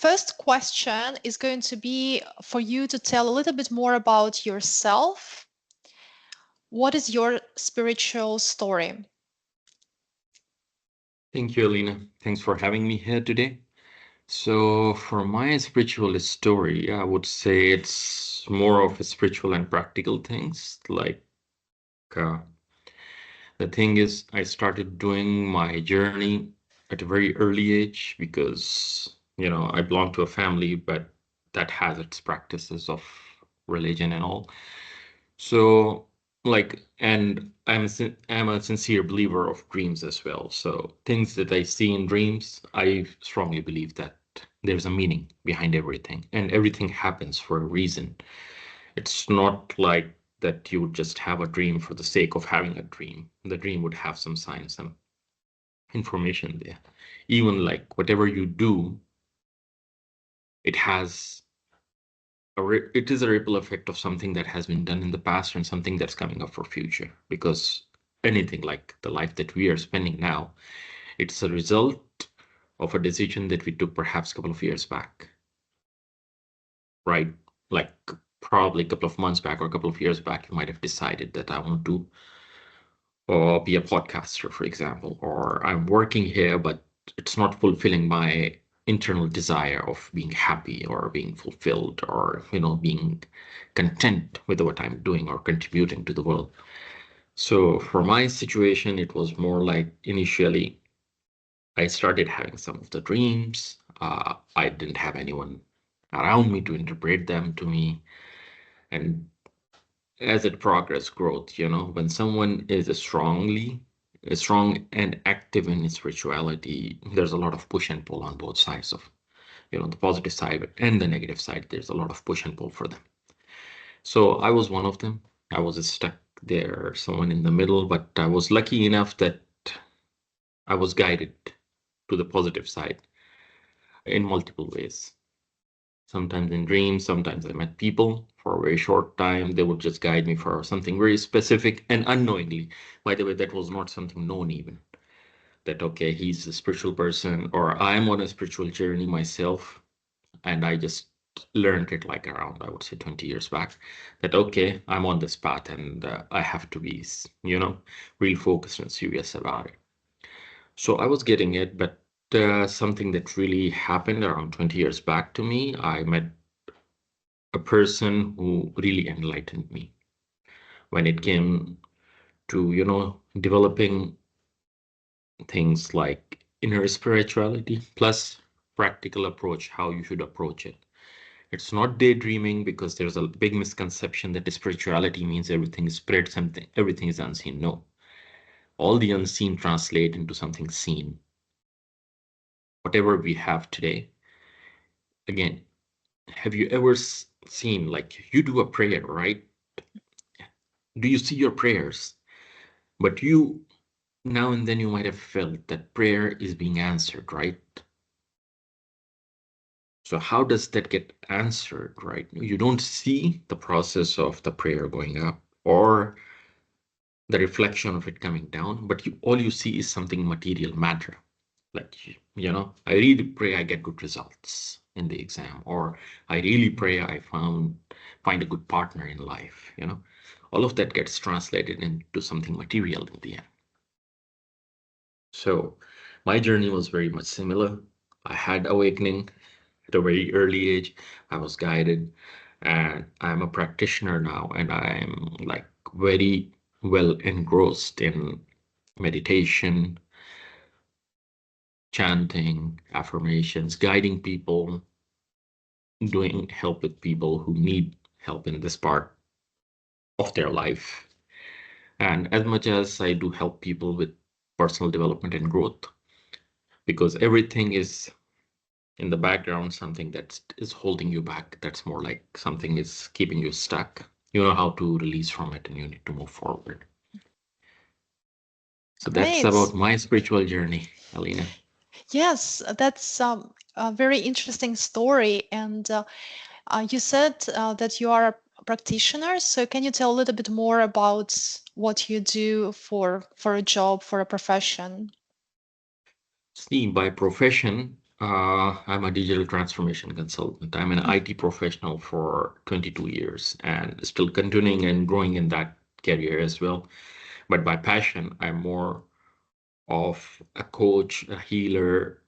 first question is going to be for you to tell a little bit more about yourself. What is your spiritual story? Thank you, Alina. Thanks for having me here today. So, for my spiritual story, I would say it's more of a spiritual and practical things. Uh, the thing is, I started doing my journey at a very early age because, I belong to a family, but that has its practices of religion and all. So, and I'm a sincere believer of dreams as well. So, things that I see in dreams, I strongly believe that there's a meaning behind everything, and everything happens for a reason. It's not like that you would just have a dream for the sake of having a dream. The dream would have some signs, some information there. Even like whatever you do, it has it is a ripple effect of something that has been done in the past and something that's coming up for future. Because anything like the life that we are spending now, it's a result of a decision that we took perhaps a couple of years back, right? Like probably a couple of months back or a couple of years back, you might have decided that I want to be a podcaster, for example, or I'm working here, but it's not fulfilling my internal desire of being happy or being fulfilled or, being content with what I'm doing or contributing to the world. So for my situation, it was more like initially I started having some of the dreams. I didn't have anyone around me to interpret them to me. And as it progress growth, when someone is strong and active in spirituality, there's a lot of push and pull on both sides of, the positive side and the negative side. There's a lot of push and pull for them. So I was one of them. I was stuck there, someone in the middle, but I was lucky enough that I was guided to the positive side in multiple ways. Sometimes in dreams, sometimes I met people for a very short time. They would just guide me for something very specific and unknowingly. By the way, that was not something known even. That, okay, he's a spiritual person, or I'm on a spiritual journey myself. And I just learned it like around, I would say, 20 years back, that, okay, I'm on this path and I have to be, real focused and serious about it. So I was getting it, but something that really happened around 20 years back to me, I met a person who really enlightened me when it came to, developing things like inner spirituality plus practical approach, how you should approach it. It's not daydreaming because there's a big misconception that spirituality means everything is spirit, something, everything is unseen. No, all the unseen translate into something seen. Whatever we have today, again, have you ever seen, like, you do a prayer, right? Do you see your prayers? But you, now and then you might have felt that prayer is being answered, right? So how does that get answered, right? You don't see the process of the prayer going up or the reflection of it coming down, but all you see is something material matter. Like, I really pray I get good results in the exam, or I really pray I find a good partner in life, all of that gets translated into something material in the end. So my journey was very much similar. I had awakening at a very early age. I was guided, and I'm a practitioner now, and I'm like very well engrossed in meditation, chanting, affirmations, guiding people, doing help with people who need help in this part of their life. And as much as I do help people with personal development and growth, because everything is in the background, something that is holding you back, that's more like something is keeping you stuck. You know how to release from it and you need to move forward. So that's Great. about my spiritual journey, Alina. Yes, that's a very interesting story. And you said that you are a practitioner. So can you tell a little bit more about what you do for a job, for a profession? See, by profession, I'm a digital transformation consultant. I'm an IT professional for 22 years and still continuing and growing in that career as well. But by passion, I'm more of a coach, a healer,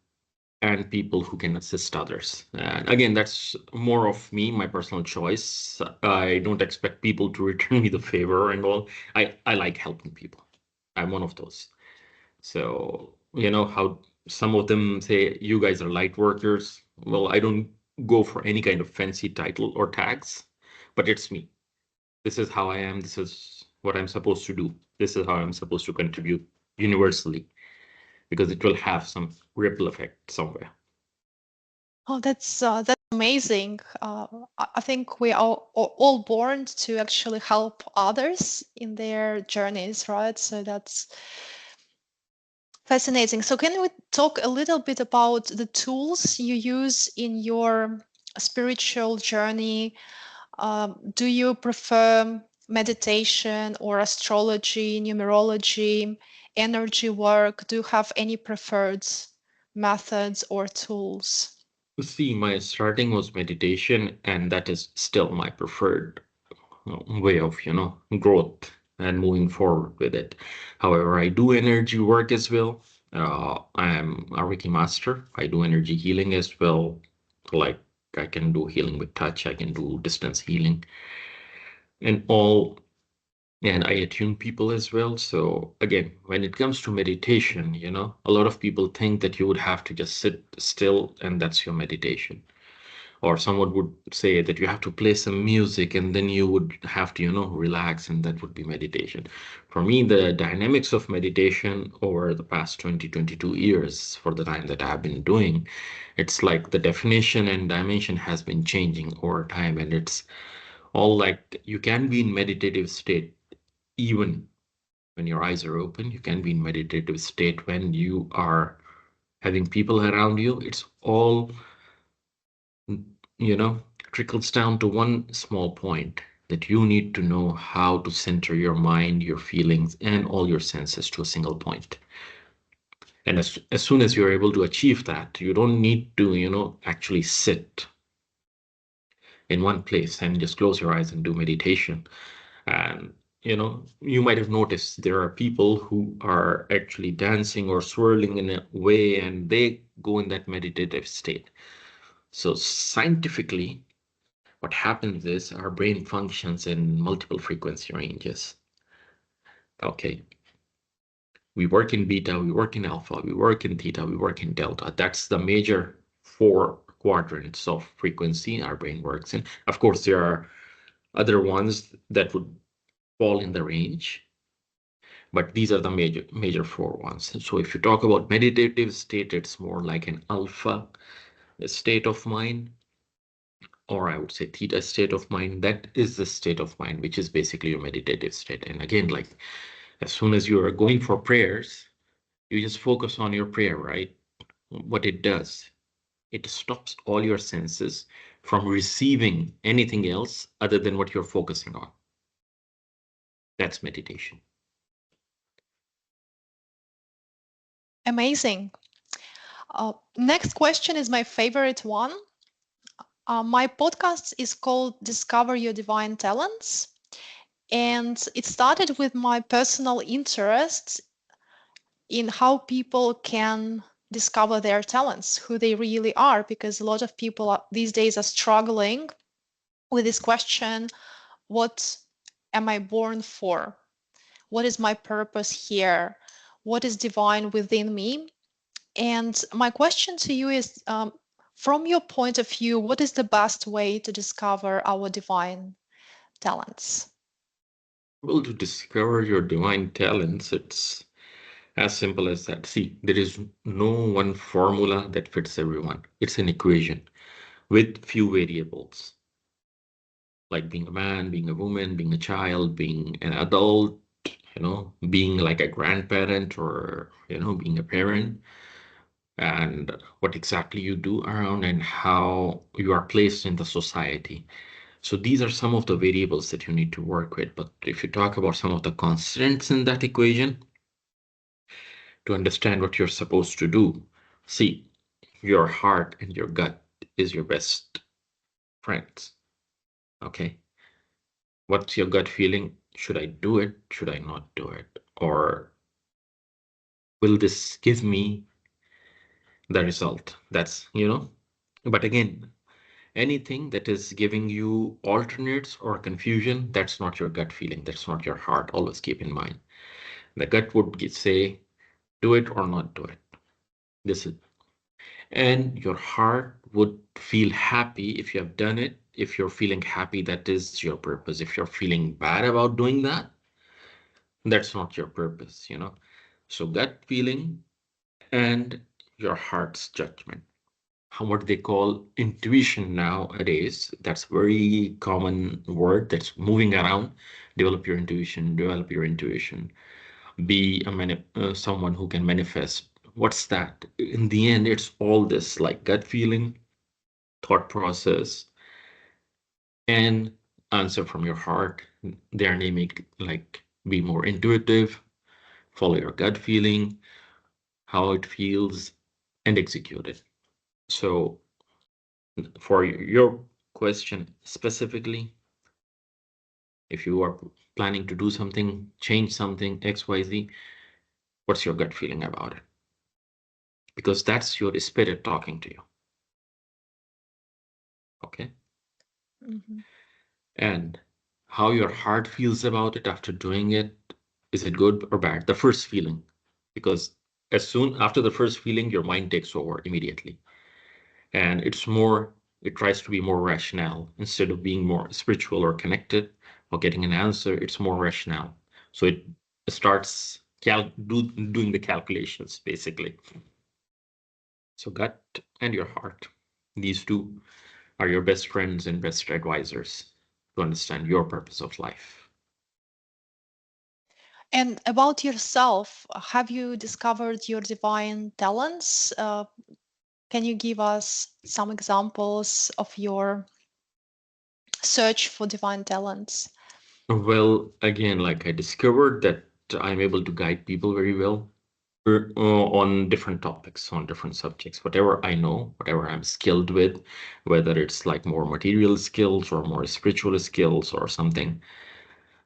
and people who can assist others. And again, that's more of me, my personal choice. I don't expect people to return me the favor and all. I like helping people. I'm one of those. So, you know how some of them say you guys are light workers. Well, I don't go for any kind of fancy title or tags, but it's me. This is how I am. This is what I'm supposed to do. This is how I'm supposed to contribute universally because it will have some ripple effect somewhere. Oh, that's amazing. I think we are all born to actually help others in their journeys, right? So that's fascinating. So can we talk a little bit about the tools you use in your spiritual journey? Do you prefer meditation or astrology, numerology, energy work? Do you have any preferred methods or tools? See, my starting was meditation, and that is still my preferred way of, growth and moving forward with it. However, I do energy work as well. I'm a Reiki master. I do energy healing as well. Like I can do healing with touch, I can do distance healing and all. And I attune people as well. So again, when it comes to meditation, a lot of people think that you would have to just sit still and that's your meditation. Or someone would say that you have to play some music and then you would have to, relax and that would be meditation. For me, the dynamics of meditation over the past 20, 22 years, for the time that I've been doing, it's like the definition and dimension has been changing over time. And it's all like you can be in meditative state even when your eyes are open. You can be in meditative state when you are having people around you. It's all you know, trickles down to one small point that you need to know how to center your mind, your feelings, and all your senses to a single point. And as soon as you're able to achieve that, you don't need to, actually sit in one place and just close your eyes and do meditation. And, you might have noticed there are people who are actually dancing or swirling in a way and they go in that meditative state. So scientifically, what happens is our brain functions in multiple frequency ranges. Okay, we work in beta, we work in alpha, we work in theta, we work in delta. That's the major four quadrants of frequency our brain works in. Of course, there are other ones that would fall in the range, but these are the major four ones. So if you talk about meditative state, it's more like an alpha state of mind, or I would say theta state of mind. That is the state of mind, which is basically your meditative state. And again, like as soon as you are going for prayers, you just focus on your prayer, right? What it does, it stops all your senses from receiving anything else other than what you're focusing on. That's meditation. Amazing. Next question is my favorite one. My podcast is called Discover Your Divine Talents. And it started with my personal interest in how people can discover their talents, who they really are, because a lot of people these days are struggling with this question: what am I born for? What is my purpose here? What is divine within me? And my question to you is, from your point of view, what is the best way to discover our divine talents? Well, to discover your divine talents, it's as simple as that. See, there is no one formula that fits everyone. It's an equation with few variables, like being a man, being a woman, being a child, being an adult, being like a grandparent or, being a parent, and what exactly you do around and how you are placed in the society. So these are some of the variables that you need to work with. But if you talk about some of the constants in that equation to understand what you're supposed to do, see, your heart and your gut is your best friends. Okay. What's your gut feeling? Should I do it? Should I not do it? Or will this give me the result? But again, anything that is giving you alternates or confusion, that's not your gut feeling. That's not your heart. Always keep in mind. The gut would say, do it or not do it. This is, and your heart would feel happy if you have done it. If you're feeling happy, that is your purpose. If you're feeling bad about doing that, that's not your purpose. So gut feeling and your heart's judgment. What they call intuition nowadays. That's very common word that's moving around. Develop your intuition, develop your intuition. Be someone who can manifest. What's that? In the end, it's all this like gut feeling, thought process, and answer from your heart. They're naming like be more intuitive, follow your gut feeling, how it feels, and execute it. So for your question specifically, if you are planning to do something, change something, XYZ, what's your gut feeling about it? Because that's your spirit talking to you. Okay. Mhm. And how your heart feels about it after doing it, is it good or bad? The first feeling. Because as soon after the first feeling, your mind takes over immediately. And it tries to be more rational instead of being more spiritual or connected or getting an answer. It's more rational. So it starts doing the calculations basically. So gut and your heart, these two are your best friends and best advisors to understand your purpose of life. And about yourself, have you discovered your divine talents? Can you give us some examples of your search for divine talents? Well, again, like I discovered that I'm able to guide people very well on different topics, on different subjects, whatever I know, whatever I'm skilled with, whether it's like more material skills or more spiritual skills or something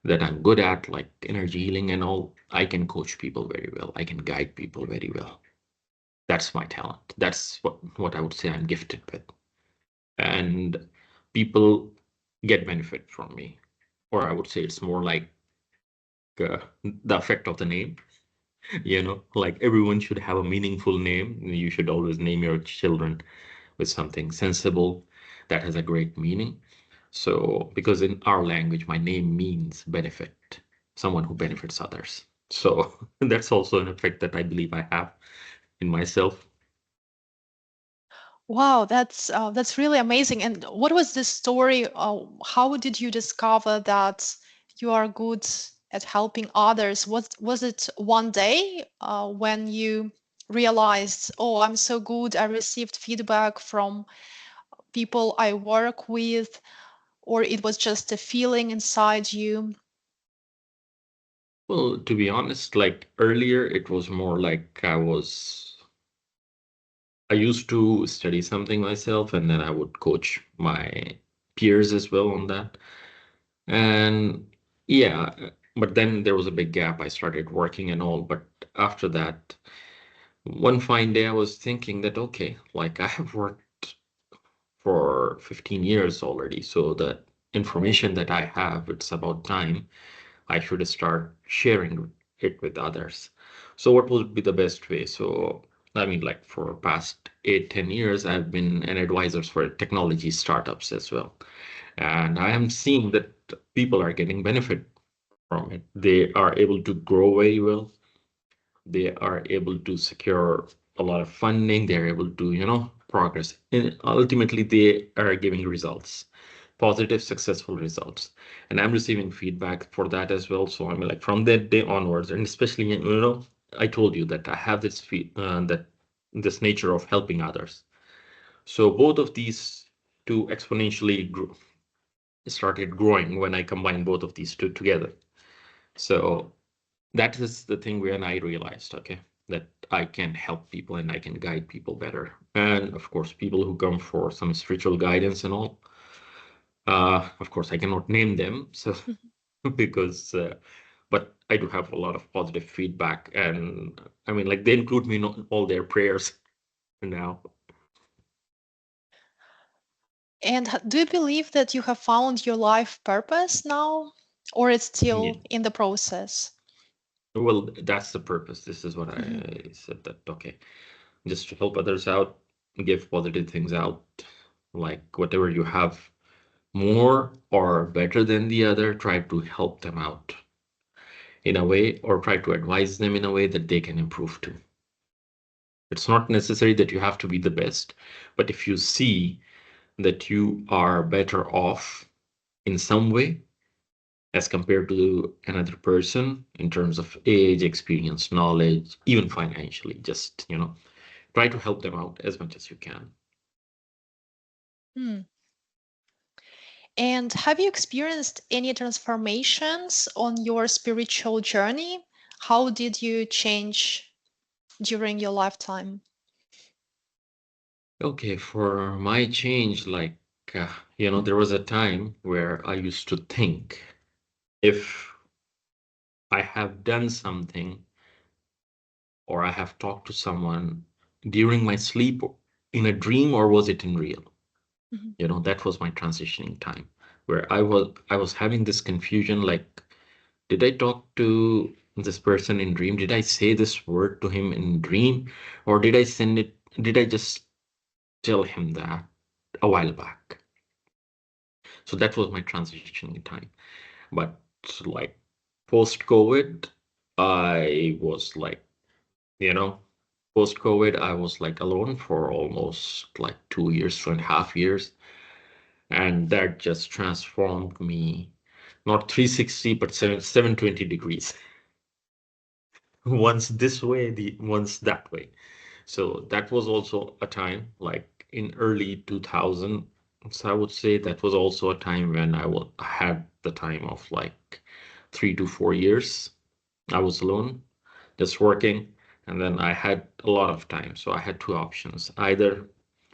that I'm good at, like energy healing and all, I can coach people very well. I can guide people very well. That's my talent. That's what I would say I'm gifted with. And people get benefit from me. Or I would say it's more like the effect of the name. Like everyone should have a meaningful name. You should always name your children with something sensible that has a great meaning. So, because in our language, my name means benefit, someone who benefits others. So that's also an effect that I believe I have in myself. Wow, that's really amazing. And what was the story? How did you discover that you are good at helping others? Was it one day when you realized, oh, I'm so good, I received feedback from people I work with, or it was just a feeling inside you? Well, to be honest, like earlier, it was more like I used to study something myself and then I would coach my peers as well on that. And yeah, but then there was a big gap. I started working and all. But after that, one fine day, I was thinking that, okay, like I have worked for 15 years already. So the information that I have, it's about time I should start sharing it with others. So what would be the best way? So I mean, like for past 8, 10 years, I've been an advisor for technology startups as well. And I am seeing that people are getting benefit from it. They are able to grow very well. They are able to secure a lot of funding. They're able to, progress. And ultimately, they are giving results, positive, successful results. And I'm receiving feedback for that as well. So I'm like from that day onwards, and especially, I told you that I have this nature of helping others. So both of these two exponentially grew started growing when I combined both of these two together. So that is the thing when I realized, okay, that I can help people and I can guide people better. And of course, people who come for some spiritual guidance and all, of course, I cannot name them, so because, but I do have a lot of positive feedback, and I mean, like they include me in all their prayers now. And do you believe that you have found your life purpose now, or it's Yeah. still in the process? Well, that's the purpose. This is what Mhm. I said that, okay, just to help others out, give positive things out, like whatever you have more or better than the other, try to help them out in a way or try to advise them in a way that they can improve too. It's not necessary that you have to be the best, but if you see that you are better off in some way as compared to another person in terms of age, experience, knowledge, even financially, just, try to help them out as much as you can. Hmm. And have you experienced any transformations on your spiritual journey? How did you change during your lifetime? Okay, for my change, like, there was a time where I used to think if I have done something or I have talked to someone during my sleep in a dream or was it in real? Mhm. That was my transitioning time where I was having this confusion like, did I talk to this person in dream? Did I say this word to him in dream? Or did I just tell him that a while back? So that was my transitioning time. But like post COVID, I was like, you know, post COVID, I was like alone for almost like 2 years, 2.5 years. And that just transformed me, not 360, but 720 degrees. Once this way, the once that way. So that was also a time like in early 2000. So I would say that was also a time when I had the time of like 3 to 4 years. I was alone, just working, and then I had a lot of time. So I had two options, either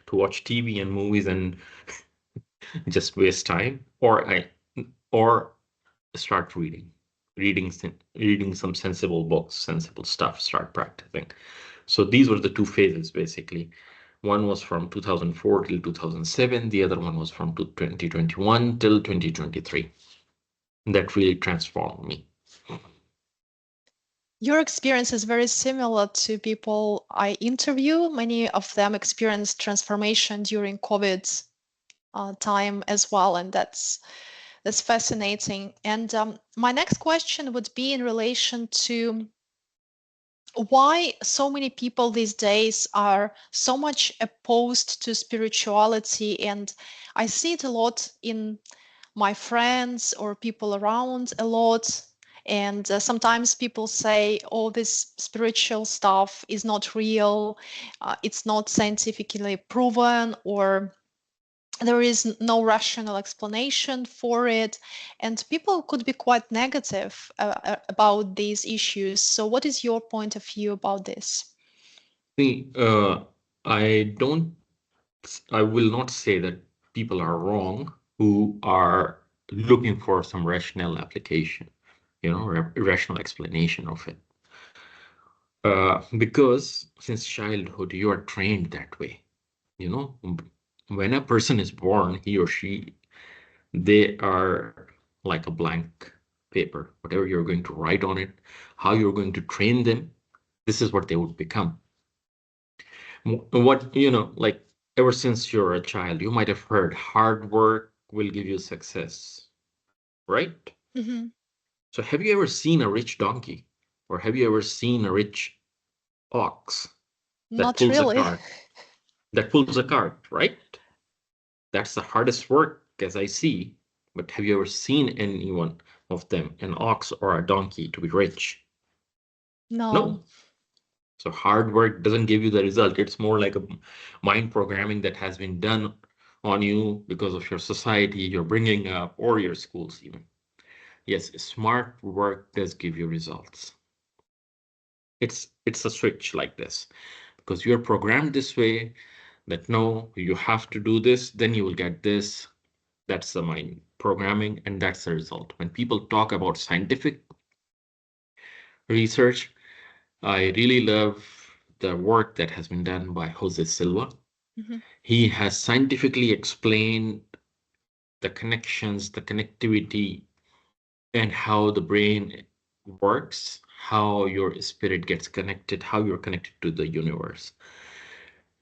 to watch TV and movies and just waste time, or start reading some sensible books, sensible stuff, start practicing. So these were the two phases basically. One was from 2004 till 2007, the other one was from 2021 till 2023. That really transformed me. Your experience is very similar to people I interview. Many of them experienced transformation during COVID time as well, and that's fascinating. And my next question would be in relation to why so many people these days are so much opposed to spirituality. And I see it a lot in my friends or people around a lot. And sometimes people say, oh, this spiritual stuff is not real, it's not scientifically proven, or there is no rational explanation for it. And people could be quite negative about these issues. So, what is your point of view about this? See, I don't, I will not say that people are wrong who are looking for some rational application, rational explanation of it. Because since childhood, you are trained that way. You know, when a person is born, he or she, they are like a blank paper. Whatever you're going to write on it, how you're going to train them, this is what they would become. What, like ever since you're a child, you might have heard hard work will give you success, right? Hmm. So have you ever seen a rich donkey? Or have you ever seen a rich ox that Not pulls a really. cart? That pulls a cart, right? That's the hardest work as I see. But have you ever seen any one of them, an ox or a donkey, to be rich? No. No. So hard work doesn't give you the result. It's more like a mind programming that has been done on you because of your society, your bringing up, or your schools even. Yes, smart work does give you results. It's a switch like this, because you're programmed this way, that no, you have to do this, then you will get this. That's the mind programming, and that's the result. When people talk about scientific research, I really love the work that has been done by Jose Silva. Hmm. He has scientifically explained the connections, the connectivity, and how the brain works, how your spirit gets connected, how you're connected to the universe.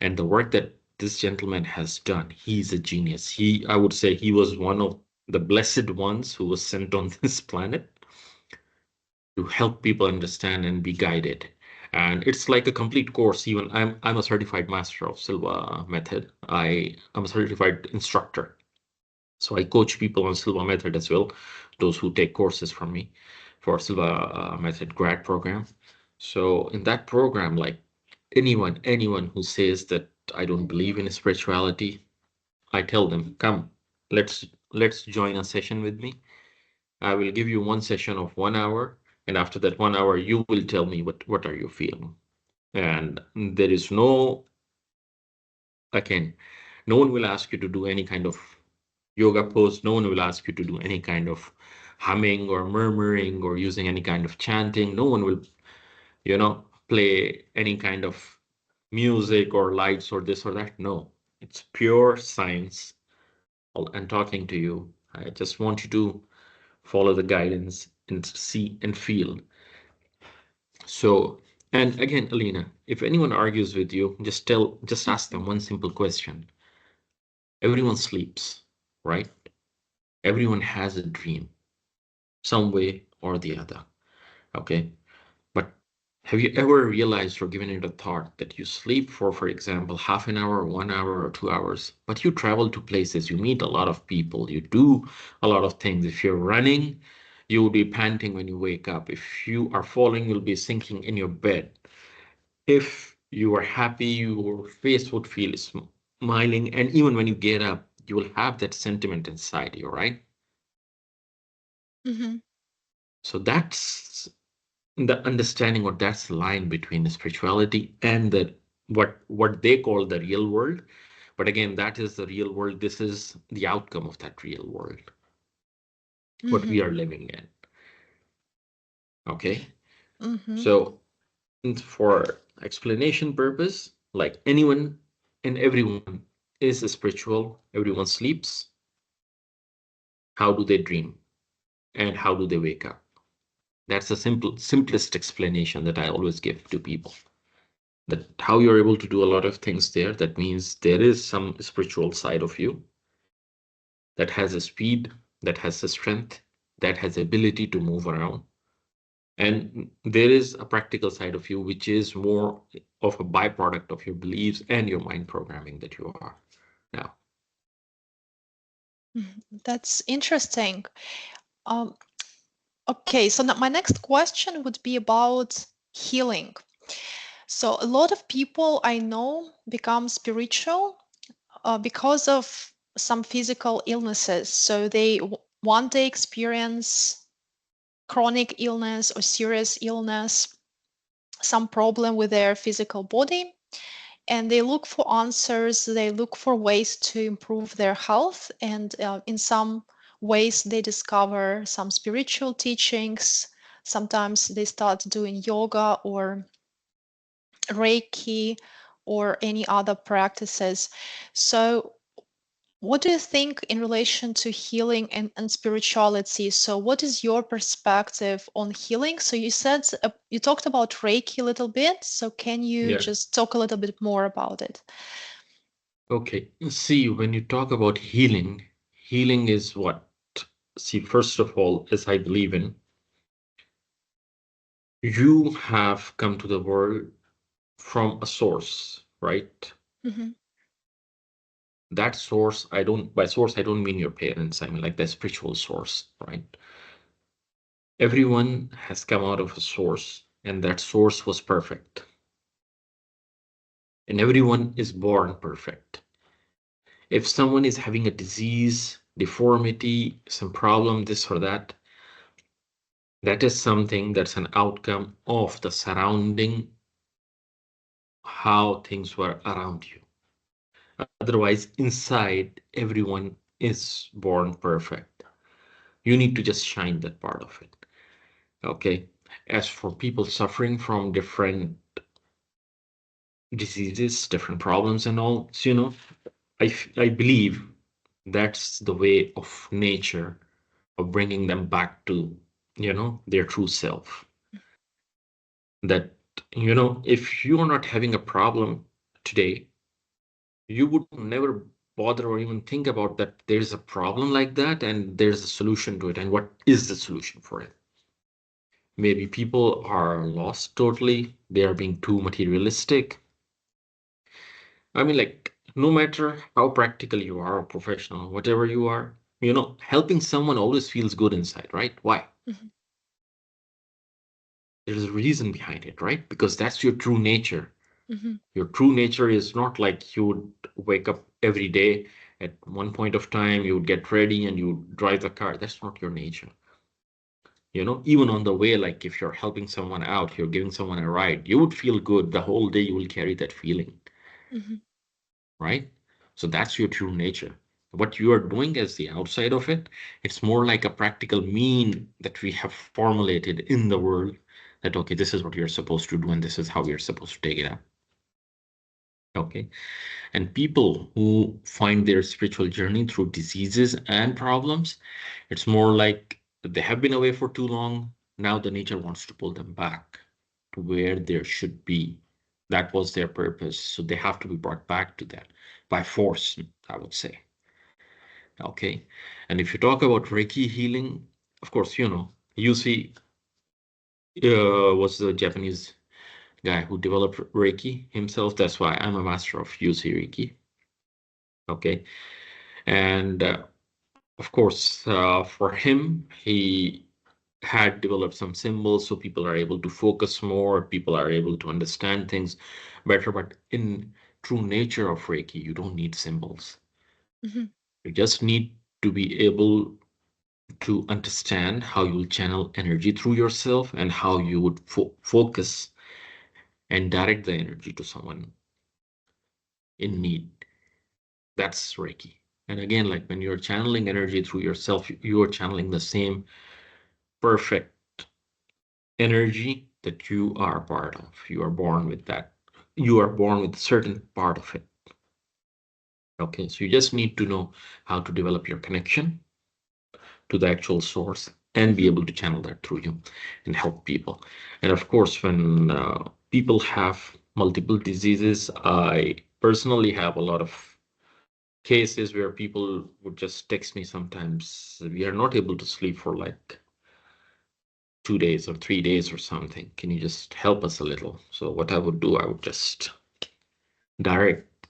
And the work that this gentleman has done, he's a genius. I would say he was one of the blessed ones who was sent on this planet to help people understand and be guided. And it's like a complete course. Even I'm a certified master of Silva Method. I'm a certified instructor. So I coach people on Silva Method as well, those who take courses from me for Silva Method grad program. So in that program, like anyone who says that I don't believe in spirituality, I tell them, come, let's join a session with me. I will give you one session of 1 hour, and after that 1 hour, you will tell me what are you feeling. And there is no, again, no one will ask you to do any kind of yoga pose. No one will ask you to do any kind of humming or murmuring or using any kind of chanting. No one will, play any kind of music or lights or this or that. No, it's pure science. And talking to you, I just want you to follow the guidance and see and feel. So, and again, Alina, if anyone argues with you, just ask them one simple question. Everyone sleeps, right? Everyone has a dream, some way or the other. Okay. But have you ever realized or given it a thought that you sleep for example, half an hour, 1 hour, or 2 hours, but you travel to places, you meet a lot of people, you do a lot of things. If you're running, you will be panting when you wake up. If you are falling, you'll be sinking in your bed. If you are happy, your face would feel smiling. And even when you get up, you will have that sentiment inside you, right? Hmm. So that's the understanding, or that's the line between spirituality and what they call the real world. But again, that is the real world. This is the outcome of that real world, what we Hmm. are living in. Okay. Hmm. So for explanation purpose, like anyone and everyone is spiritual, everyone sleeps. How do they dream? And how do they wake up? That's the simplest explanation that I always give to people. That how you're able to do a lot of things there. That means there is some spiritual side of you that has a speed, that has a strength, that has ability to move around. And there is a practical side of you, which is more of a byproduct of your beliefs and your mind programming that you are now. That's interesting. Um, okay, so now my next question would be about healing. So a lot of people I know become spiritual because of some physical illnesses. So they one day experience chronic illness or serious illness, some problem with their physical body, and they look for answers, they look for ways to improve their health, and in some ways they discover some spiritual teachings. Sometimes they start doing yoga or reiki or any other practices. So what do you think in relation to healing and spirituality? So, what is your perspective on healing? So, you said you talked about Reiki a little bit. So, can you Yeah. just talk a little bit more about it? Okay. See, when you talk about healing, healing is what? See, first of all, as I believe in, you have come to the world from a source, right? Hmm. That source, by source, I don't mean your parents, I mean like the spiritual source, right? Everyone has come out of a source, and that source was perfect. And everyone is born perfect. If someone is having a disease, deformity, some problem, this or that, That is something that's an outcome of the surrounding, how things were around you. Otherwise, inside, everyone is born perfect. You need to just shine that part of it. Okay. As for people suffering from different diseases, different problems, and all, so, I believe that's the way of nature of bringing them back to, their true self. That, if you're not having a problem today, you would never bother or even think about that there's a problem like that and there's a solution to it. And what is the solution for it? Maybe people are lost totally. They are being too materialistic. I mean, like, no matter how practical you are or professional, whatever you are, helping someone always feels good inside, right? Why? Mhm, There's a reason behind it, right? Because that's your true nature. mhm, Your true nature is not like you would wake up every day at one point of time, you would get ready and you would drive the car. That's not your nature. Even on the way, like if you're helping someone out, you're giving someone a ride, you would feel good the whole day. You will carry that feeling, mhm, right? So that's your true nature. What you are doing as the outside of it, it's more like a practical mean that we have formulated in the world that, okay, this is what you're supposed to do and this is how you're supposed to take it up. Okay. And people who find their spiritual journey through diseases and problems, it's more like they have been away for too long. Now the nature wants to pull them back to where there should be. That was their purpose. So they have to be brought back to that by force, I would say. Okay. And if you talk about Reiki healing, of course, Yusi was the Japanese guy who developed Reiki himself. That's why I'm a master of Yusi Reiki. Okay. And of course, for him, he had developed some symbols so people are able to focus more, people are able to understand things better. But in true nature of Reiki, you don't need symbols. mhm, You just need to be able to understand how you will channel energy through yourself and how you would focus and direct the energy to someone in need. That's Reiki. And again, like when you're channeling energy through yourself, you are channeling the same perfect energy that you are a part of. You are born with that. You are born with a certain part of it. Okay, so you just need to know how to develop your connection to the actual source and be mhm, able to channel that through you and help people. And of course, when people have multiple diseases, I personally have a lot of cases where people would just text me sometimes, we are not able to sleep for like 2 days or 3 days or something. Can you just help us a little? So what I would do, I would just direct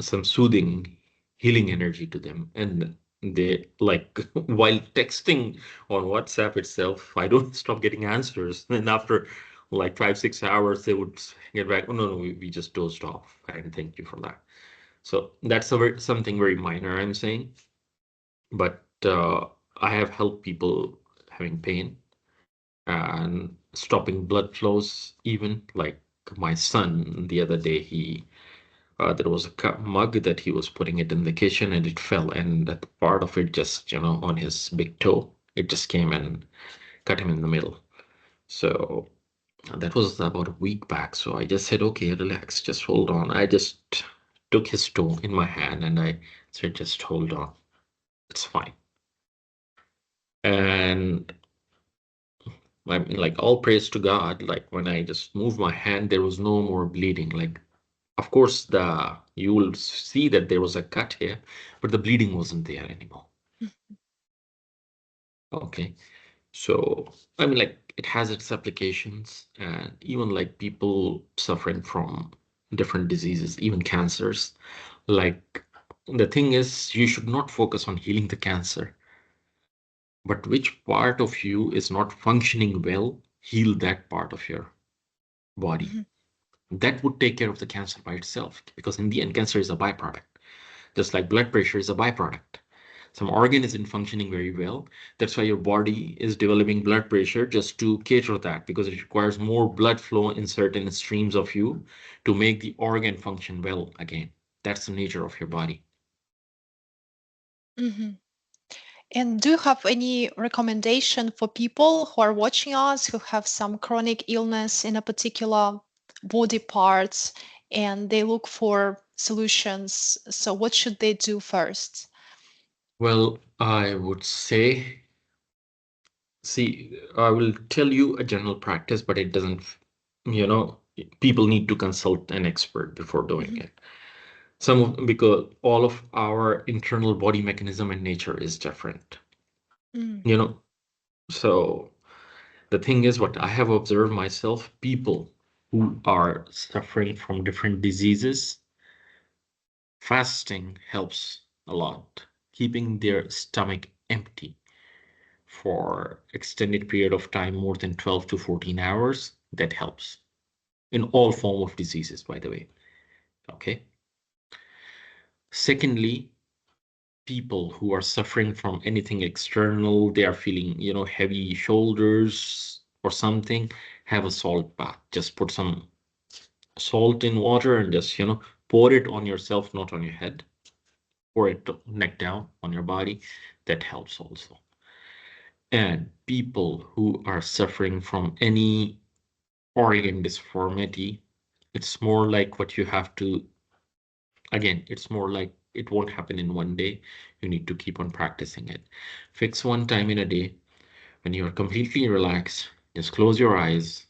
some soothing, healing energy to them. And they like while texting on WhatsApp itself, I don't stop getting answers. And after like 5, 6 hours, they would get back, oh no, we just dozed off. And thank you for that. So that's something very minor I'm saying. But I have helped people having pain and stopping blood flows even like my son the other day he there was a mug that he was putting it in the kitchen and it fell and that part of it just on his big toe it just came and cut him in the middle. So that was about a week back, so I just said, okay, relax, just hold on. I just took his toe in my hand and I said, just hold on, it's fine. And I mean, like all praise to God, like when I just moved my hand, there was no more bleeding. Like, of course, the you will see that there was a cut here, but the bleeding wasn't there anymore. Okay. So, I mean, like it has its applications, and even like people suffering from different diseases, even cancers. Like the thing is, you should not focus on healing the cancer, but which part of you is not functioning well, heal that part of your body. mhm, That would take care of the cancer by itself because in the end cancer is a byproduct, just like blood pressure is a byproduct. Some organ isn't functioning very well. That's why your body is developing blood pressure just to cater that, because it requires more blood flow in certain streams of you to make the organ function well again. That's the nature of your body. Hmm. And do you have any recommendation for people who are watching us who have some chronic illness in a particular body parts and they look for solutions? So what should they do first? Well, I would say, see, I will tell you a general practice, but it doesn't, you know, people need to consult an expert before doing Hmm. it. Because all of our internal body mechanism and nature is different, Mm. you know. So the thing is, what I have observed myself, people who are suffering from different diseases, fasting helps a lot. Keeping their stomach empty for extended period of time, more than 12 to 14 hours, that helps in all form of diseases, by the way. Okay. Secondly, people who are suffering from anything external, they are feeling, heavy shoulders or something, have a salt bath. Just put some salt in water and just, pour it on yourself, not on your head. Pour it neck down on your body. That helps also. And people who are suffering from any organ deformity, it's more like what you have to, again, it's more like it won't happen in one day. You need to keep on practicing it. Fix one time in a day when you are completely relaxed. Just close your eyes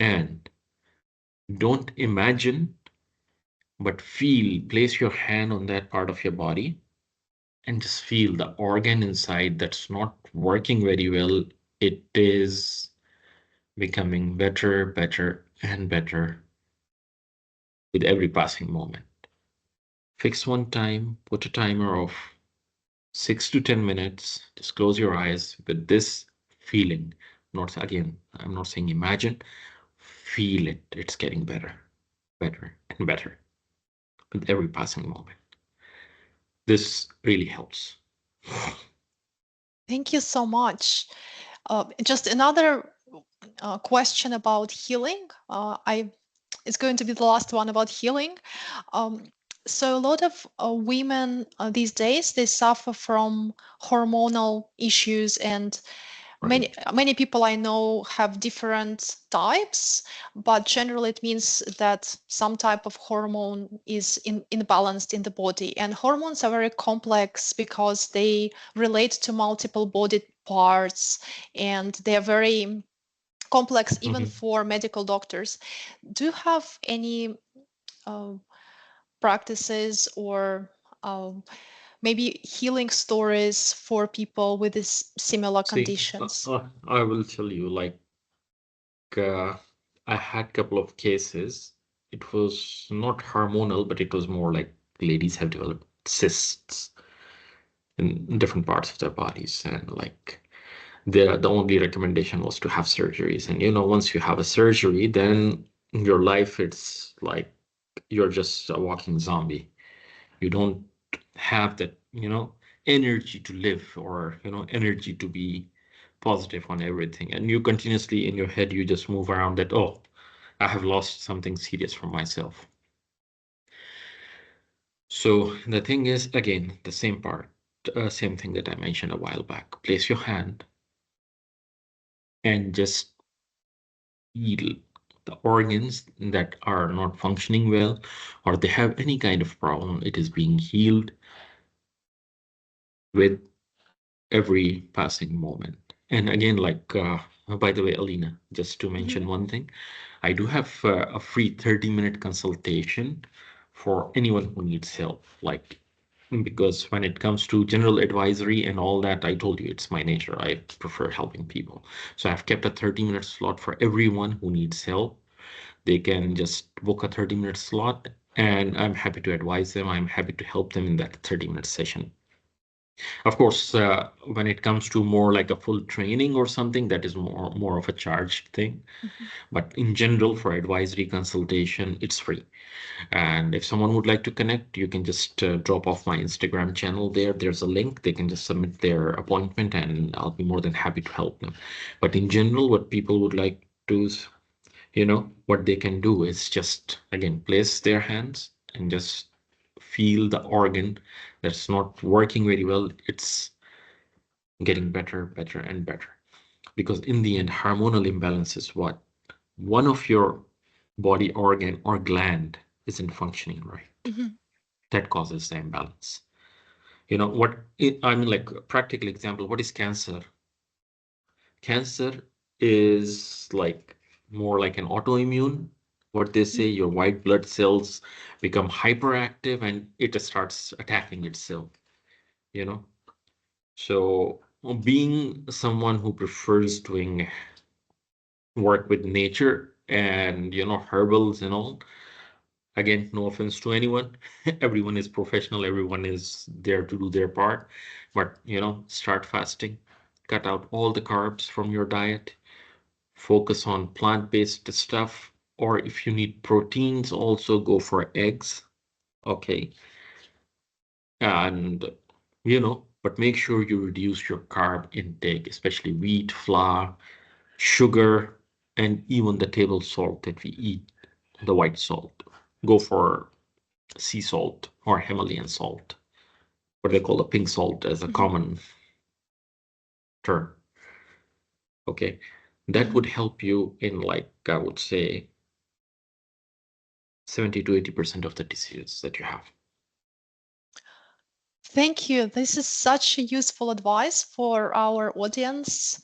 and don't imagine, but feel, place your hand on that part of your body and just feel the organ inside that's not working very well. It is becoming better, better, and better with every passing moment. Fix one time, put a timer of 6 to 10 minutes. Just close your eyes with this feeling. Not again, I'm not saying imagine, feel it. It's getting better, better, and better with every passing moment. This really helps. Thank you so much. Just another question about healing. It's going to be the last one about healing. Um, so a lot of women these days they suffer from hormonal issues, and Right. many people I know have different types, but generally it means that some type of hormone is imbalanced in the body. And hormones are very complex because they relate to multiple body parts, and they are very complex even Mhm. for medical doctors. Do you have any uh, practices or maybe healing stories for people with this similar See, conditions? I will tell you, uh, I had a couple of cases. It was not hormonal, but it was more like ladies have developed cysts in different parts of their bodies, and like the only recommendation was to have surgeries. And once you have a surgery, then your life, it's like you're just a walking zombie. You don't have that, energy to live, or energy to be positive on everything. And you continuously in your head, you just move around that, oh, I have lost something serious from myself. So the thing is, again, the same part, same thing that I mentioned a while back. Place your hand and just feel the organs that are not functioning well, or they have any kind of problem. It is being healed with every passing moment. And again, by the way, Alina, just to Mhm. mention one thing, I do have a free 30-minute consultation for anyone who needs help. Because when it comes to general advisory and all that, I told you it's my nature. I prefer helping people. So I've kept a 30-minute slot for everyone who needs help. They can just book a 30-minute slot, and I'm happy to advise them. I'm happy to help them in that 30-minute session. Of course, when it comes to more like a full training or something, that is more of a charged thing. Mhm. But in general, for advisory consultation, it's free. And if someone would like to connect, you can just drop off my Instagram channel there. There's a link. They can just submit their appointment, and I'll be more than happy to help them. But in general, what people would like to, what they can do is just, again, place their hands and just feel the organ that's not working very well. It's getting better, better, and better. Because in the end, hormonal imbalance is what? One of your body organ or gland isn't functioning right. Mhm. That causes the imbalance. I mean, like a practical example, what is cancer? Cancer is like more like an autoimmune. What they say, your white blood cells become hyperactive and it starts attacking itself, you know? So being someone who prefers doing work with nature and, herbals and all, again, no offense to anyone. Everyone is professional, everyone is there to do their part. But, start fasting, cut out all the carbs from your diet, focus on plant-based stuff, or if you need proteins, also go for eggs. Okay. And, but make sure you reduce your carb intake, especially wheat, flour, sugar, and even the table salt that we eat, the white salt. Go for sea salt or Himalayan salt, what they call the pink salt as a Mhm. common term. Okay. That Mhm. would help you in, like, I would say 70 to 80% of the diseases that you have. Thank you. This is such a useful advice for our audience,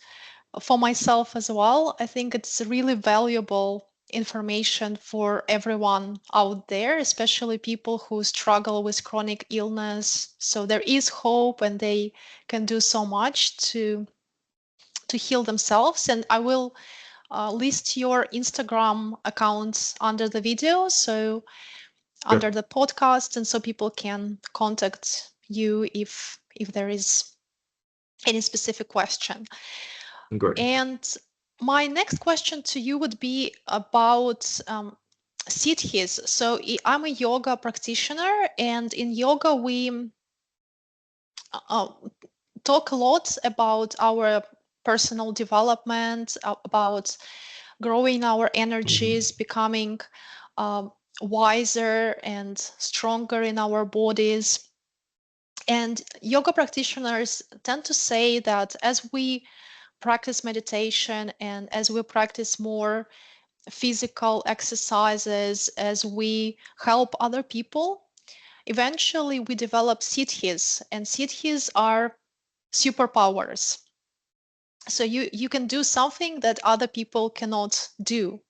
for myself as well. I think it's really valuable information for everyone out there, especially people who struggle with chronic illness. So there is hope and they can do so much to heal themselves. And I will list your Instagram accounts under the video, so under Sure. the podcast, and so people can contact you if there is any specific question. Great. And my next question to you would be about siddhis. So I'm a yoga practitioner, and in yoga we uh, talk a lot about our personal development, about growing our Mhm. energies, becoming um, wiser and stronger in our bodies. And yoga practitioners tend to say that as we practice meditation and as we practice more physical exercises, as we help other people, eventually we develop siddhis, and siddhis are superpowers. So you can do something that other people cannot do.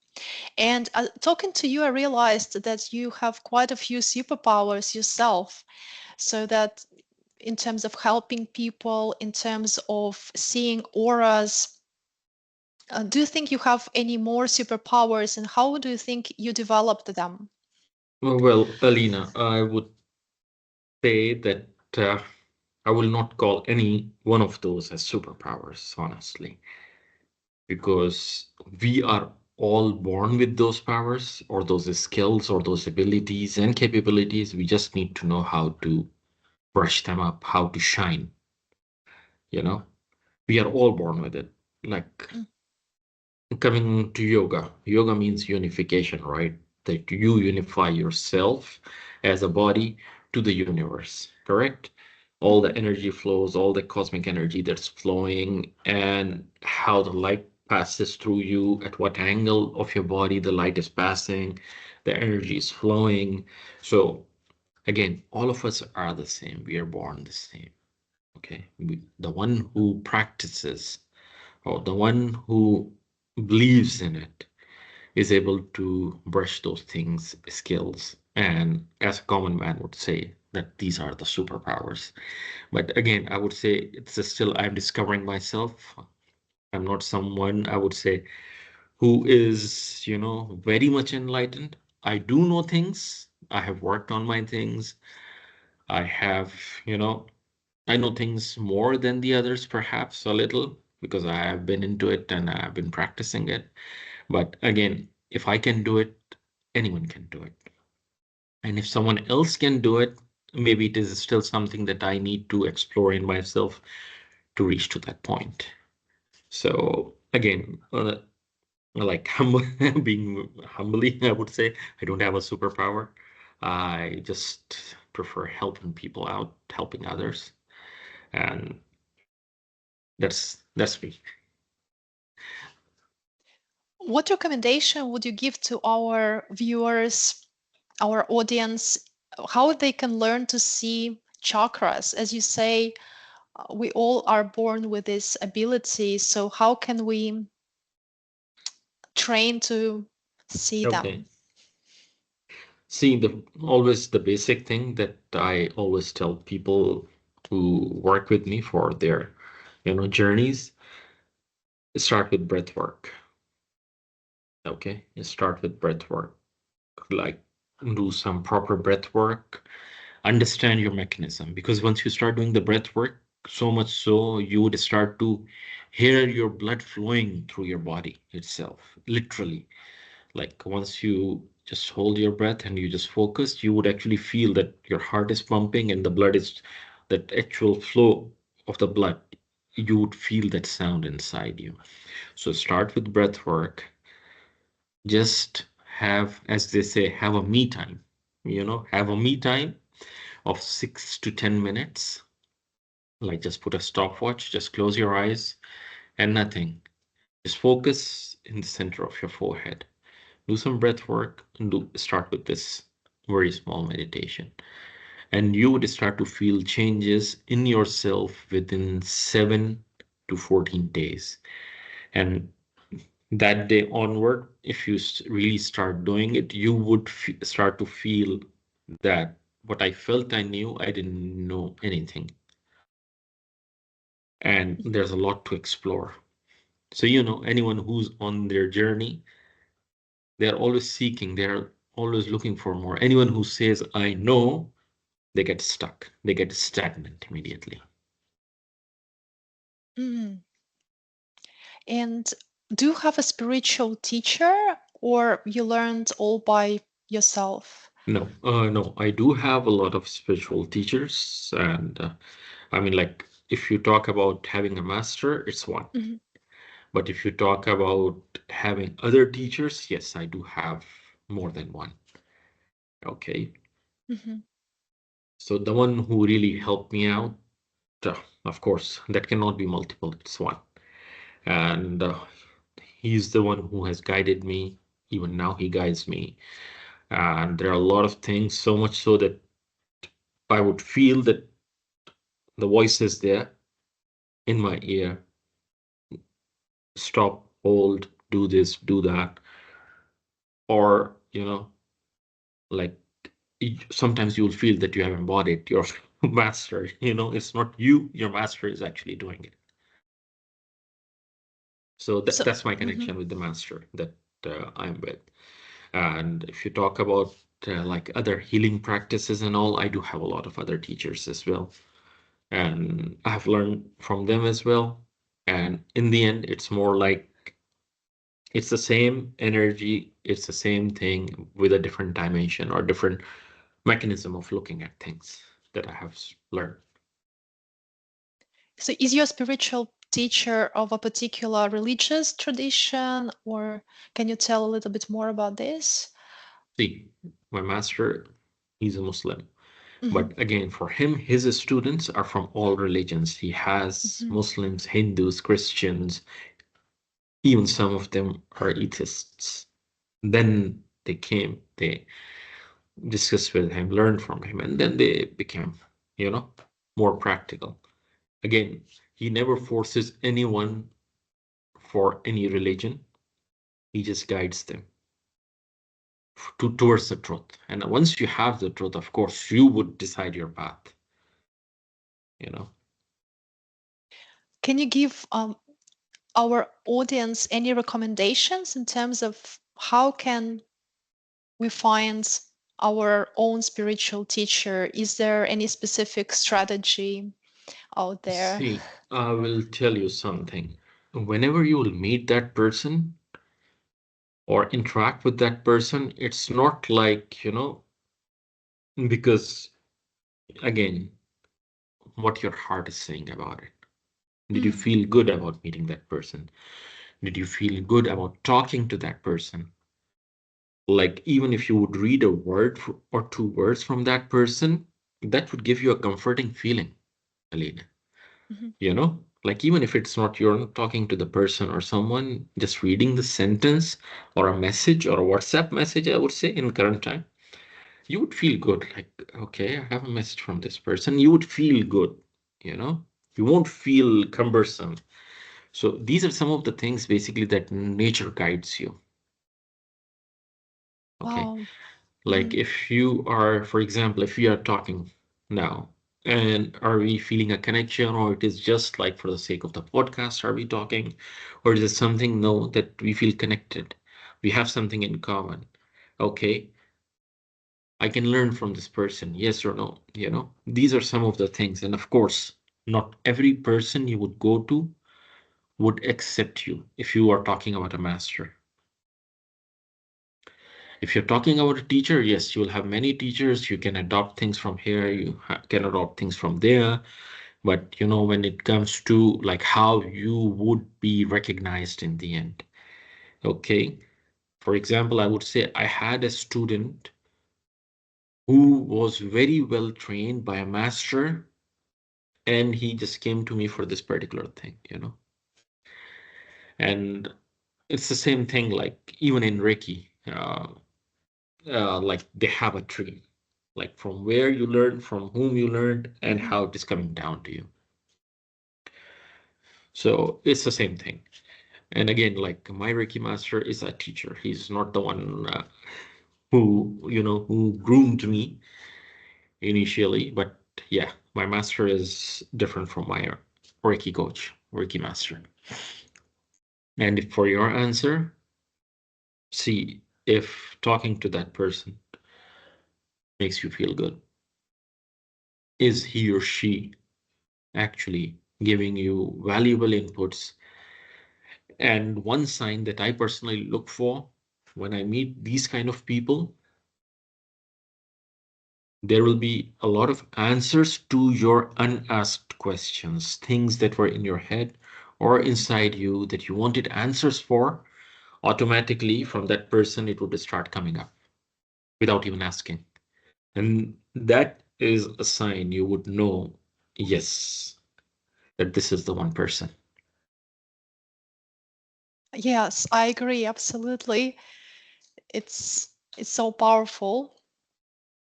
And talking to you, I realized that you have quite a few superpowers yourself. So that in terms of helping people, in terms of seeing auras, do you think you have any more superpowers and how do you think you developed them? Well, Alina, I would say that I will not call any one of those as superpowers, honestly, because we are all born with those powers or those skills or those abilities and capabilities. We just need to know how to brush them up, how to shine, you know? We are all born with it. Like Mm. coming to yoga, yoga means unification, right? That you unify yourself as a body to the universe, correct? All the Mhm. energy flows, all the cosmic energy that's flowing, and how the light passes through you, at what angle of your body the light is passing, the energy is flowing. So, again, all of us are the same. We are born the same. Okay. The one who practices or the one who believes in it is able to brush those things, skills, and as a common man would say, that these are the superpowers. But again, I would say still I'm discovering myself. I'm not someone I would say who is, very much enlightened. I do know things. I have worked on my things. I have, you know, I know things more than the others, perhaps a little, because I have been into it and I've been practicing it. But again, if I can do it, anyone can do it. And if someone else can do it, maybe it is still something that I need to explore in myself to reach to that point. So again, like humble, being humbly, I would say I don't have a superpower. I just prefer helping people out, helping others, and that's me. What recommendation would you give to our viewers, our audience, how they can learn to see chakras? As you say, we all are born with this ability. So, how can we train to see Okay. them? See, the always the basic thing that I always tell people who work with me for their, journeys, start with breath work. Okay, you start with breath work. Like do some proper breath work, understand your mechanism, because once you start doing the breath work, so much so you would start to hear your blood flowing through your body itself, literally. Like once you just hold your breath and you just focus, you would actually feel that your heart is pumping and the blood is, that actual flow of the blood, you would feel that sound inside you. So start with breath work. Just have, as they say, have a me time. Have a me time of 6 to 10 minutes. Like just put a stopwatch, just close your eyes and nothing. Just focus in the center of your forehead. Do some breath work and start with this very small meditation. And you would start to feel changes in yourself within 7 to 14 days. And that day onward, if you really start doing it, you would start to feel that what I felt I knew, I didn't know anything. And there's a lot to explore. So, anyone who's on their journey, they're always seeking, they're always looking for more. Anyone who says, I know, they get stuck, they get stagnant immediately. Mm. And do you have a spiritual teacher or you learned all by yourself? No, I do have a lot of spiritual teachers, and I mean, like, if you talk about having a master, it's one. Mhm, But if you talk about having other teachers, yes, I do have more than one. Okay. mhm. So the one who really helped me out, of course, that cannot be multiple, it's one. And he's the one who has guided me. Even now, he guides me. And there are a lot of things, so much so that I would feel that the voice is there in my ear. Stop, hold, do this, do that. Or, like sometimes you'll feel that you have embodied your master. It's not you, your master is actually doing it. So So, that's my mhm. connection with the master that I'm with. And if you talk about like other healing practices and all, I do have a lot of other teachers as well. And I've learned from them as well. And in the end, it's more like it's the same energy, it's the same thing with a different dimension or different mechanism of looking at things that I have learned. So is your spiritual teacher of a particular religious tradition, or can you tell a little bit more about this? See, my master, he's a Muslim. Hmm. But again, for him, his students are from all religions. He has Hmm. Muslims, Hindus, Christians, even some of them are atheists. Then they discussed with him, learned from him, and then they became, you know, more practical. Again, he never forces anyone for any religion. He just guides them towards the truth. And once you have the truth, of course, you would decide your path, you know. Can you give our audience any recommendations in terms of how can we find our own spiritual teacher? Is there any specific strategy out there. See, I will tell you something. Whenever you will meet that person or interact with that person, it's not like, because again, what your heart is saying about it. Did you Mm, feel good about meeting that person? Did you feel good about talking to that person? Like, even if you would read a word or two words from that person, that would give you a comforting feeling, Alina. mhm. Like, even if it's not you're not talking to the person or someone, just reading the sentence or a message or a WhatsApp message, I would say in current time, you would feel good. Like, okay, I have a message from this person. You would feel good, you know? You won't feel cumbersome. So these are some of the things basically that nature guides you. Okay. Wow. Like Mhm, if you are, for example, if we are talking now, and are we feeling a connection, or it is just like for the sake of the podcast, are we talking, or is it something, no, that we feel connected? We have something in common. Okay, I can learn from this person, yes or no, These are some of the things. And of course, not every person you would go to would accept you if you are talking about a master. If you're talking about a teacher, yes, you will have many teachers. You can adopt things from here, you can adopt things from there. But when it comes to like how you would be recognized in the end, okay? For example, I would say I had a student who was very well trained by a master, and he just came to me for this particular thing. And it's the same thing, like even in Reiki, like they have a tree, like from where you learn, from whom you learned, and mhm. how it is coming down to you. So it's the same thing. And again, like my Reiki master is a teacher. He's not the one who groomed me initially. But yeah, my master is different from my Reiki coach, Reiki master. And if for your answer, see if talking to that person makes you feel good. Is he or she actually giving you valuable inputs? And one sign that I personally look for when I meet these kind of people, there will be a lot of answers to your unasked questions, things that were in your head or inside you that you wanted answers for. Automatically from that person, it would start coming up without even asking. And that is a sign you would know, yes, that this is the one person. Yes, I agree absolutely. It's so powerful,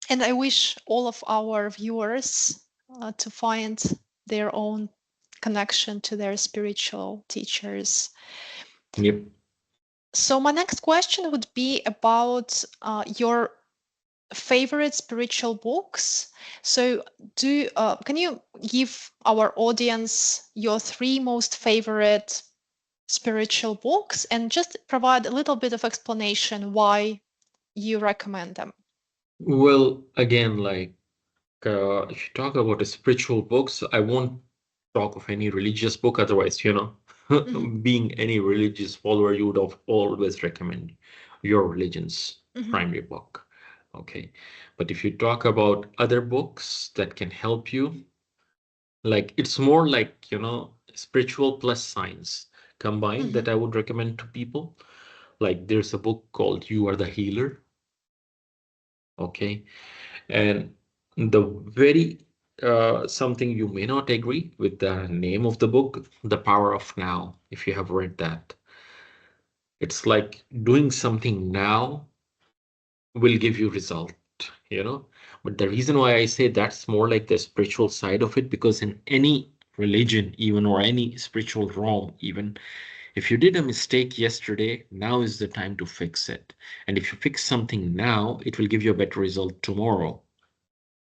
and I wish all of our viewers to find their own connection to their spiritual teachers. Yep. So my next question would be about your favorite spiritual books. So do can you give our audience your three most favorite spiritual books and just provide a little bit of explanation why you recommend them? Well, again, like if you talk about the spiritual books, I won't talk of any religious book. Otherwise, Hmm. being any religious follower, you would have always recommend your religion's Hmm. primary book. Okay. But if you talk about other books that can help you, like it's more like, spiritual plus science combined Hmm. that I would recommend to people. Like there's a book called You Are the Healer. Okay. And the very something you may not agree with the name of the book, The Power of Now, if you have read that. It's like doing something now will give you result, you know. But the reason why I say that's more like the spiritual side of it, because in any religion, even or any spiritual realm, even if you did a mistake yesterday, now is the time to fix it. And if you fix something now, it will give you a better result tomorrow,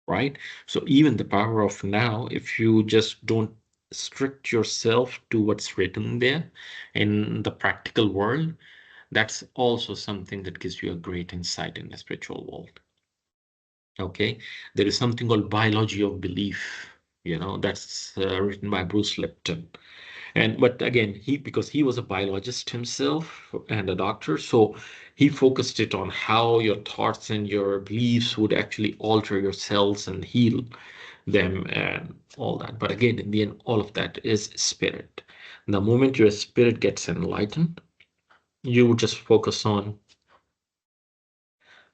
right? So even the power of now, if you just don't strict yourself to what's written there in the practical world, that's also something that gives you a great insight in the spiritual world. Okay, there is something called biology of belief. That's written by Bruce Lipton. And but again, because he was a biologist himself and a doctor, so he focused it on how your thoughts and your beliefs would actually alter your cells and heal them and all that. But again, in the end, all of that is spirit. The moment your spirit gets enlightened, you would just focus on,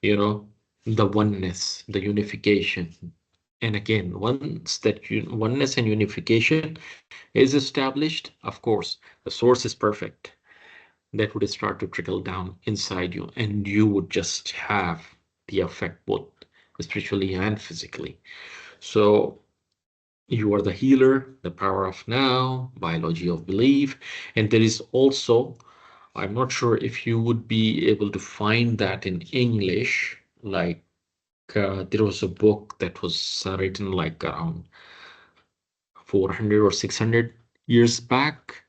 you know, the oneness, the unification. And again, once that oneness and unification is established, of course, the source is perfect. That would start to trickle down inside you, and you would just have the effect both spiritually and physically. So you are the healer, the power of now, biology of belief, and there is also, I'm not sure if you would be able to find that in English, like there was a book that was written like around 400 or 600 years back.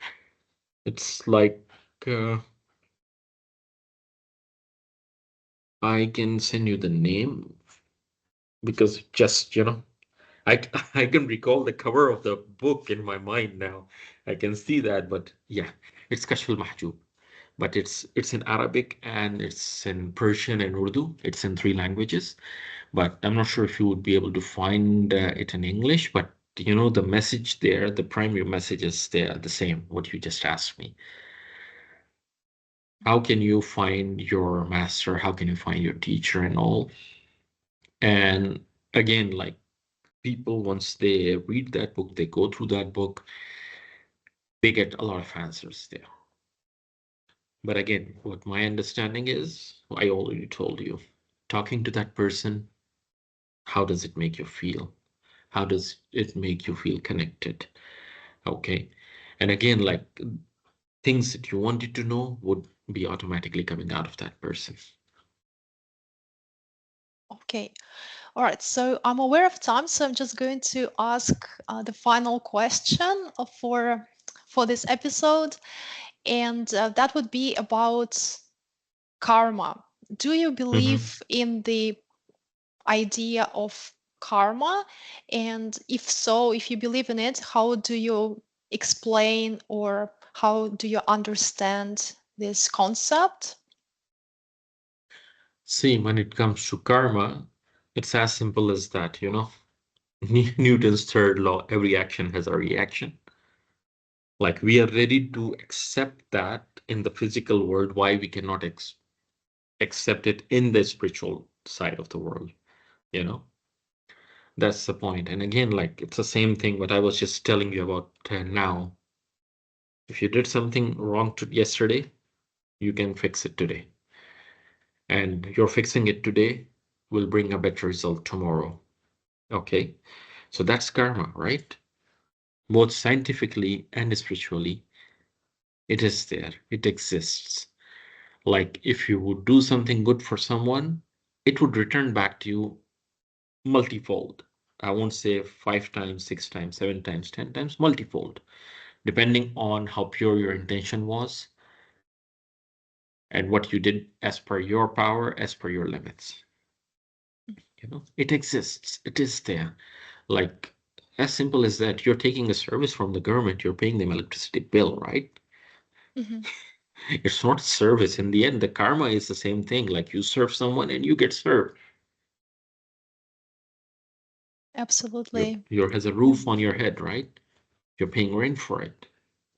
It's like uh, I can send you the name because just, I, I can recall the cover of the book in my mind now. I can see that, but yeah, it's Kashf al-Mahjub. But it's in Arabic and it's in Persian and Urdu. It's in three languages, but I'm not sure if you would be able to find it in English. But the message there, the primary message is there, the same, what you just asked me. How can you find your master? How can you find your teacher and all? And again, like people, once they read that book, they go through that book, they get a lot of answers there. But again, what my understanding is, I already told you, talking to that person, how does it make you feel? How does it make you feel connected? Okay. And again, like things that you wanted to know would be automatically coming out of that person. Okay. All right. So I'm aware of time, so I'm just going to ask the final question for this episode, and that would be about karma. Do you Mhm. believe in the idea of karma? And if so, if you believe in it, how do you explain or how do you understand this concept? See, when it comes to karma, it's as simple as that. Newton's third law, every action has a reaction. Like we are ready to accept that in the physical world, why we cannot accept it in the spiritual side of the world, you know? That's the point. And again, like it's the same thing what I was just telling you about now. If you did something wrong yesterday, you can fix it today. And you're fixing it today will bring a better result tomorrow. Okay? So that's karma, right? Both scientifically and spiritually, it is there. It exists. Like if you would do something good for someone, it would return back to you multifold. I won't say 5 times, 6 times, 7 times, 10 times, multifold, depending on how pure your intention was and what you did as per your power, as per your limits. It exists. It is there. Like as simple as that, you're taking a service from the government, you're paying them electricity bill, right? Mhm. It's not a service. In the end, the karma is the same thing. Like you serve someone and you get served. Absolutely. Your has a Yeah. roof on your head, right? You're paying rent for it.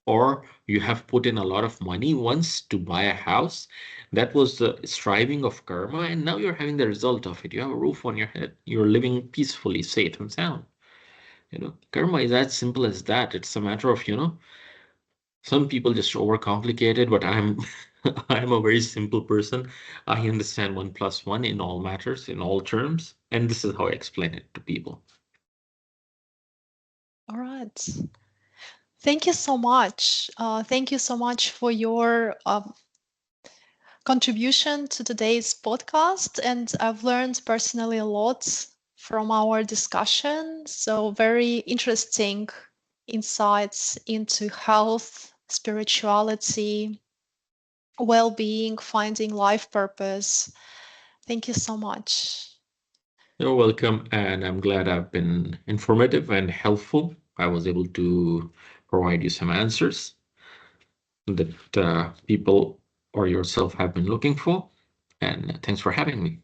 Or you have put in a lot of money once to buy a house. That was the striving of karma, and now you're having the result of it. You have a roof on your head. You're living peacefully, safe and sound. Karma is as simple as that. It's a matter of, some people just overcomplicate it, but I'm I'm a very simple person. I understand 1 plus 1 in all matters, in all terms, and this is how I explain it to people. All right. Thank you so much. Thank you so much for your contribution to today's podcast. And I've learned personally a lot from our discussion. So, very interesting insights into health, spirituality, well being, finding life purpose. Thank you so much. You're welcome, and I'm glad I've been informative and helpful. I was able to provide you some answers that people or yourself have been looking for. And thanks for having me.